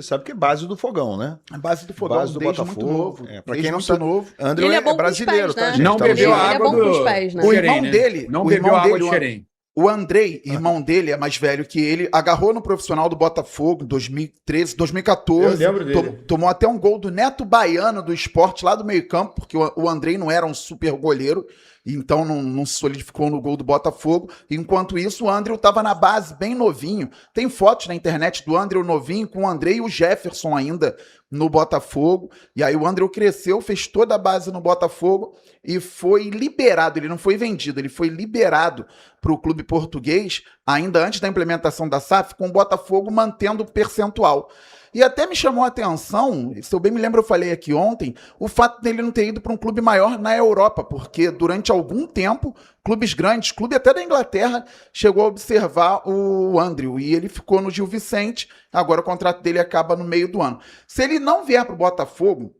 Você sabe que é base do Fogão, né? A base do Fogão, Base do desde Botafogo. muito novo. Pra Desde quem não muito sabe, novo. André Ele é bom com os brasileiro, pés, tá, né? gente? Não Tá bebeu no- a Ele é água bom com os do pés, né? O Xerém, irmão né? dele, Não o bebeu irmão a água dele, do Xerém. o Andrei, irmão dele, é mais velho que ele, agarrou no profissional do Botafogo em 2013, 2014. Eu lembro dele. Tomou até um gol do Neto Baiano do Sport lá do meio-campo, porque o Andrei não era um super goleiro, então não se solidificou no gol do Botafogo. Enquanto isso, o André estava na base bem novinho. Tem fotos na internet do André novinho com o André e o Jefferson ainda no Botafogo. E aí o André cresceu, fez toda a base no Botafogo e foi liberado. Ele não foi vendido, ele foi liberado para o clube português, ainda antes da implementação da SAF, com o Botafogo mantendo o percentual. E até me chamou a atenção, se eu bem me lembro, eu falei aqui ontem, o fato dele não ter ido para um clube maior na Europa, porque durante algum tempo, clubes grandes, clube até da Inglaterra, chegou a observar o Andrew, e ele ficou no Gil Vicente, agora o contrato dele acaba no meio do ano. Se ele não vier para o Botafogo,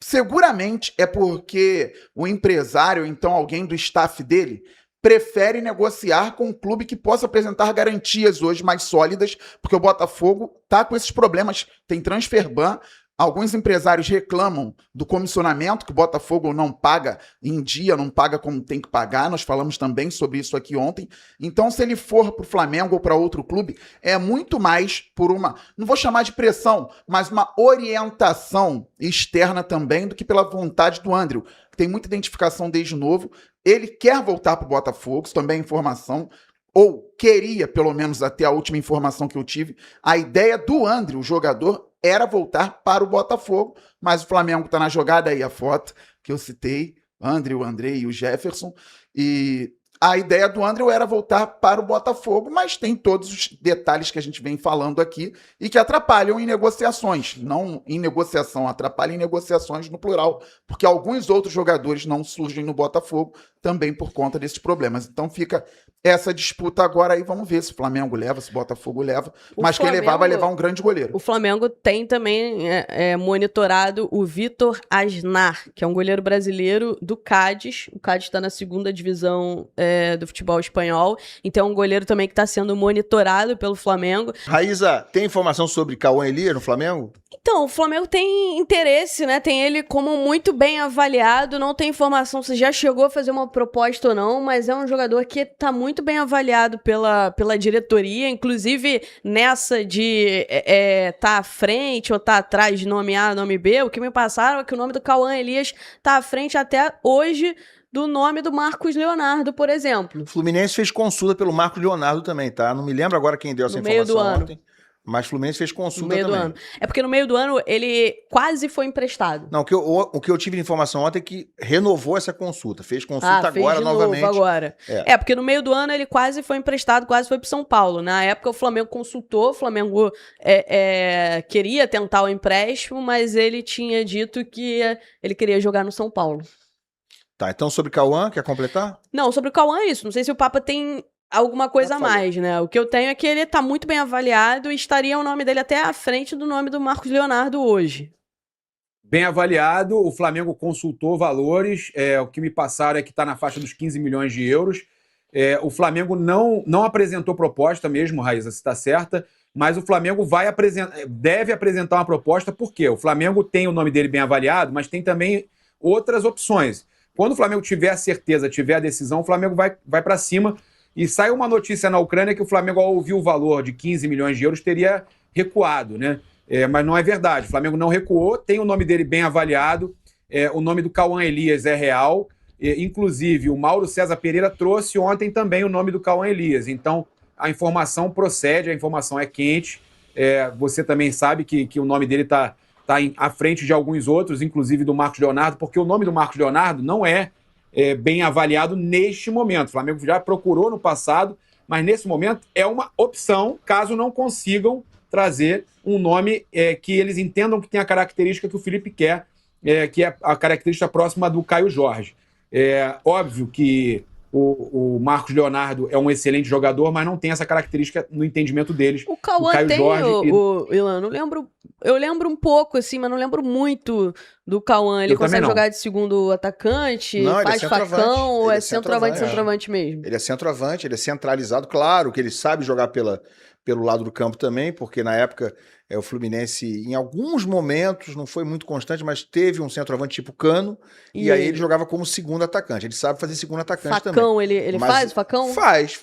seguramente é porque o empresário, então alguém do staff dele, prefere negociar com um clube que possa apresentar garantias hoje mais sólidas, porque o Botafogo está com esses problemas, tem transfer ban. Alguns empresários reclamam do comissionamento, que o Botafogo não paga em dia, não paga como tem que pagar. Nós falamos também sobre isso aqui ontem. Então, se ele for para o Flamengo ou para outro clube, é muito mais por uma, não vou chamar de pressão, mas uma orientação externa também do que pela vontade do Andrew. Tem muita identificação desde novo. Ele quer voltar para o Botafogo, isso também é informação, ou queria, pelo menos até a última informação que eu tive. A ideia do André, o jogador, era voltar para o Botafogo, mas o Flamengo está na jogada aí, a foto que eu citei, André, o Andrei e o Jefferson, e a ideia do André era voltar para o Botafogo, mas tem todos os detalhes que a gente vem falando aqui e que atrapalham em negociações, não em negociação, atrapalham em negociações no plural, porque alguns outros jogadores não surgem no Botafogo também por conta desses problemas. Então fica essa disputa agora aí, vamos ver se o Flamengo leva, se o Botafogo leva, mas quem levar vai levar um grande goleiro. O Flamengo tem também monitorado o Vitor Asnar, que é um goleiro brasileiro do Cádiz. O Cádiz está na segunda divisão do futebol espanhol, então é um goleiro também que está sendo monitorado pelo Flamengo. Raíza, tem informação sobre Cauã Elias no Flamengo? Então, o Flamengo tem interesse, né? Tem ele como muito bem avaliado, não tem informação se já chegou a fazer uma proposta ou não, mas é um jogador que tá muito bem avaliado pela diretoria, inclusive nessa de tá à frente ou tá atrás de nome A, nome B, o que me passaram é que o nome do Cauã Elias tá à frente até hoje do nome do Marcos Leonardo, por exemplo. O Fluminense fez consulta pelo Marcos Leonardo também, tá? Não me lembro agora quem deu essa informação meio do ano. ontem. Mas o Fluminense fez consulta No meio também. do ano. É porque no meio do ano ele quase foi emprestado. Não, o que eu tive de informação ontem é que renovou essa consulta. Fez consulta fez agora de novamente. novo agora. Porque no meio do ano ele quase foi emprestado, quase foi pro São Paulo. Na época o Flamengo consultou, o Flamengo queria tentar o empréstimo, mas ele tinha dito que ele queria jogar no São Paulo. Tá, então sobre Cauã, quer completar? Não, sobre o Cauã é isso. Não sei se o Papa tem alguma coisa a mais, né? O que eu tenho é que ele tá muito bem avaliado e estaria o nome dele até à frente do nome do Marcos Leonardo hoje. Bem avaliado, o Flamengo consultou valores, o que me passaram é que está na faixa dos 15 milhões de euros. O Flamengo não apresentou proposta mesmo, Raíza, se está certa, mas o Flamengo deve apresentar uma proposta, porque o Flamengo tem o nome dele bem avaliado, mas tem também outras opções. Quando o Flamengo tiver a certeza, tiver a decisão, o Flamengo vai para cima. E sai uma notícia na Ucrânia que o Flamengo, ao ouvir o valor de 15 milhões de euros, teria recuado, né? Mas não é verdade. O Flamengo não recuou, tem o nome dele bem avaliado, o nome do Cauã Elias é real. Inclusive, o Mauro César Pereira trouxe ontem também o nome do Cauã Elias. Então, a informação procede, a informação é quente. Você também sabe que o nome dele está à frente de alguns outros, inclusive do Marcos Leonardo, porque o nome do Marcos Leonardo não é bem avaliado neste momento. O Flamengo já procurou no passado, mas nesse momento é uma opção, caso não consigam trazer um nome que eles entendam que tem a característica que o Felipe quer, que é a característica próxima do Caio Jorge. Óbvio que o Marcos Leonardo é um excelente jogador, mas não tem essa característica no entendimento deles. O Cauã Caio tem, Jorge Ilan, eu lembro um pouco, assim, mas não lembro muito do Cauã. Ele consegue jogar de segundo atacante, não, faz facão, ou é centroavante mesmo? Ele é centroavante, ele é centralizado. Claro que ele sabe jogar pelo lado do campo também, porque na época O Fluminense, em alguns momentos, não foi muito constante, mas teve um centroavante tipo Cano, e aí ele jogava como segundo atacante. Ele sabe fazer segundo atacante também. Facão, ele faz, Facão? Faz.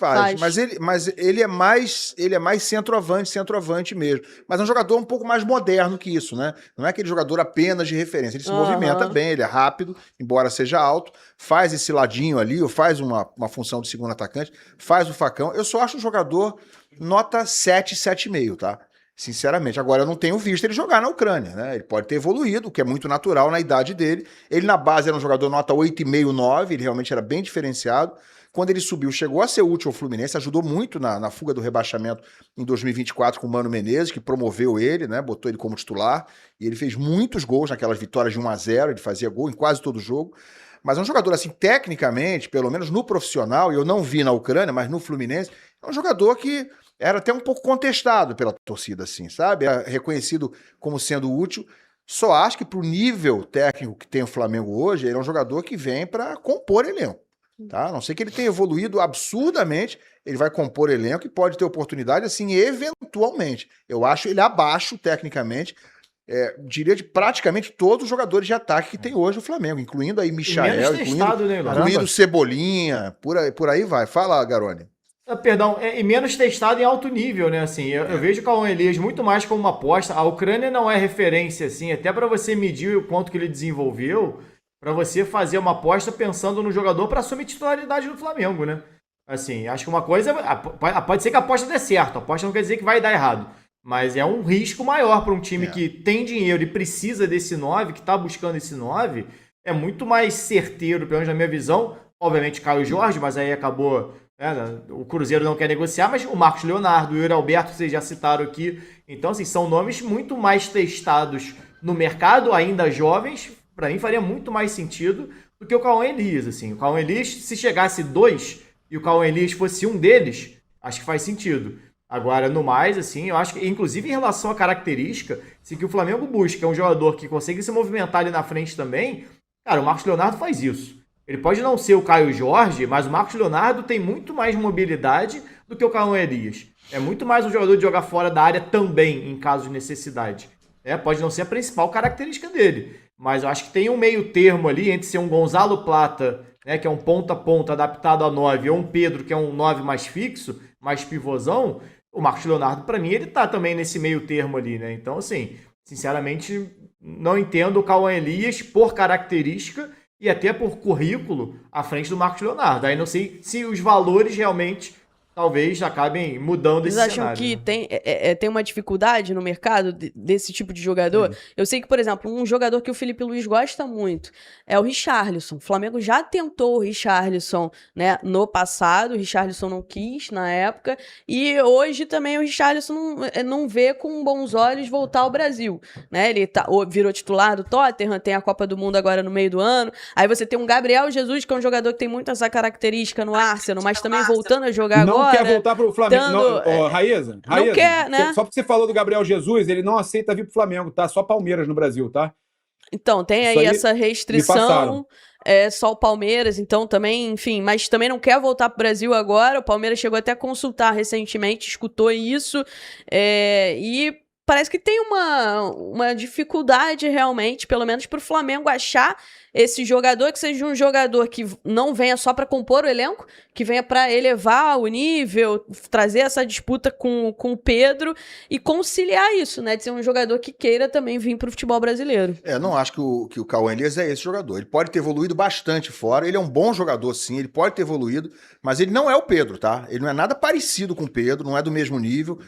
Mas ele é mais centroavante mesmo. Mas é um jogador um pouco mais moderno que isso, né? Não é aquele jogador apenas de referência. Ele se movimenta bem, ele é rápido, embora seja alto, faz esse ladinho ali, ou faz uma função de segundo atacante, faz o facão. Eu só acho um jogador nota 7, 7,5, tá? Sinceramente. Agora, eu não tenho visto ele jogar na Ucrânia, né? Ele pode ter evoluído, o que é muito natural na idade dele. Ele, na base, era um jogador nota 8,5, 9, ele realmente era bem diferenciado. Quando ele subiu, chegou a ser útil ao Fluminense, ajudou muito na fuga do rebaixamento em 2024 com o Mano Menezes, que promoveu ele, né? Botou ele como titular, e ele fez muitos gols naquelas vitórias de 1-0, ele fazia gol em quase todo jogo. Mas é um jogador, assim, tecnicamente, pelo menos no profissional, e eu não vi na Ucrânia, mas no Fluminense, é um jogador que era até um pouco contestado pela torcida, assim, sabe? Era reconhecido como sendo útil. Só acho que pro nível técnico que tem o Flamengo hoje, ele é um jogador que vem para compor elenco, tá? A não sei que ele tenha evoluído absurdamente, ele vai compor elenco e pode ter oportunidade, assim, eventualmente. Eu acho ele abaixo, tecnicamente, diria de praticamente todos os jogadores de ataque que tem hoje o Flamengo, incluindo aí Michael, incluindo Cebolinha, por aí vai. Fala, Garoni. Perdão, e menos testado em alto nível, né? Assim, eu vejo o Cauã Elias muito mais como uma aposta. A Ucrânia não é referência, assim, até para você medir o quanto que ele desenvolveu, para você fazer uma aposta pensando no jogador para assumir titularidade no Flamengo, né? Assim, acho que uma coisa... Pode ser que a aposta dê certo, a aposta não quer dizer que vai dar errado, mas é um risco maior para um time que tem dinheiro e precisa desse 9, que está buscando esse 9, é muito mais certeiro, pelo menos na minha visão. Obviamente, Caio Jorge, mas aí acabou... o Cruzeiro não quer negociar, mas o Marcos Leonardo, o Yuri Alberto, vocês já citaram aqui. Então, assim, são nomes muito mais testados no mercado, ainda jovens. Para mim, faria muito mais sentido do que o Cauã Elias. Assim. O Cauã Elias, se chegasse 2 e o Cauã Elias fosse um deles, acho que faz sentido. Agora, no mais, assim, eu acho que, inclusive em relação à característica, se que o Flamengo busca um jogador que consegue se movimentar ali na frente também, cara, o Marcos Leonardo faz isso. Ele pode não ser o Caio Jorge, mas o Marcos Leonardo tem muito mais mobilidade do que o Cauã Elias. É muito mais um jogador de jogar fora da área também, em caso de necessidade. Pode não ser a principal característica dele, mas eu acho que tem um meio termo ali entre ser um Gonzalo Plata, né, que é um ponta-ponta adaptado a 9, ou um Pedro, que é um 9 mais fixo, mais pivôzão. O Marcos Leonardo, para mim, ele tá também nesse meio termo ali, né? Então, assim, sinceramente, não entendo o Cauã Elias por característica e até por currículo à frente do Marcos Leonardo. Aí não sei se os valores realmente talvez acabem mudando esse cenário. Vocês acham que tem uma dificuldade no mercado desse tipo de jogador? Eu sei que, por exemplo, um jogador que o Felipe Luiz gosta muito é o Richarlison. O Flamengo já tentou o Richarlison, né, no passado, o Richarlison não quis na época, e hoje também o Richarlison não vê com bons olhos voltar ao Brasil, né? Ele virou titular do Tottenham, tem a Copa do Mundo agora no meio do ano, aí você tem um Gabriel Jesus, que é um jogador que tem muito essa característica no Arsenal, mas também voltando a jogar agora. Não quer voltar pro Flamengo. Raíza, não quer, né? Só porque você falou do Gabriel Jesus, ele não aceita vir pro Flamengo, tá? Só Palmeiras no Brasil, tá? Então, tem aí essa restrição, só o Palmeiras, então também, enfim, mas também não quer voltar pro Brasil agora. O Palmeiras chegou até a consultar recentemente, escutou isso, e parece que tem uma dificuldade realmente, pelo menos pro Flamengo achar esse jogador que seja um jogador que não venha só para compor o elenco, que venha para elevar o nível, trazer essa disputa com o Pedro e conciliar isso, né? De ser um jogador que queira também vir para o futebol brasileiro. Não acho que o Cauã Elias é esse jogador. Ele pode ter evoluído bastante fora, ele é um bom jogador sim, ele pode ter evoluído, mas ele não é o Pedro, tá? Ele não é nada parecido com o Pedro, não é do mesmo nível.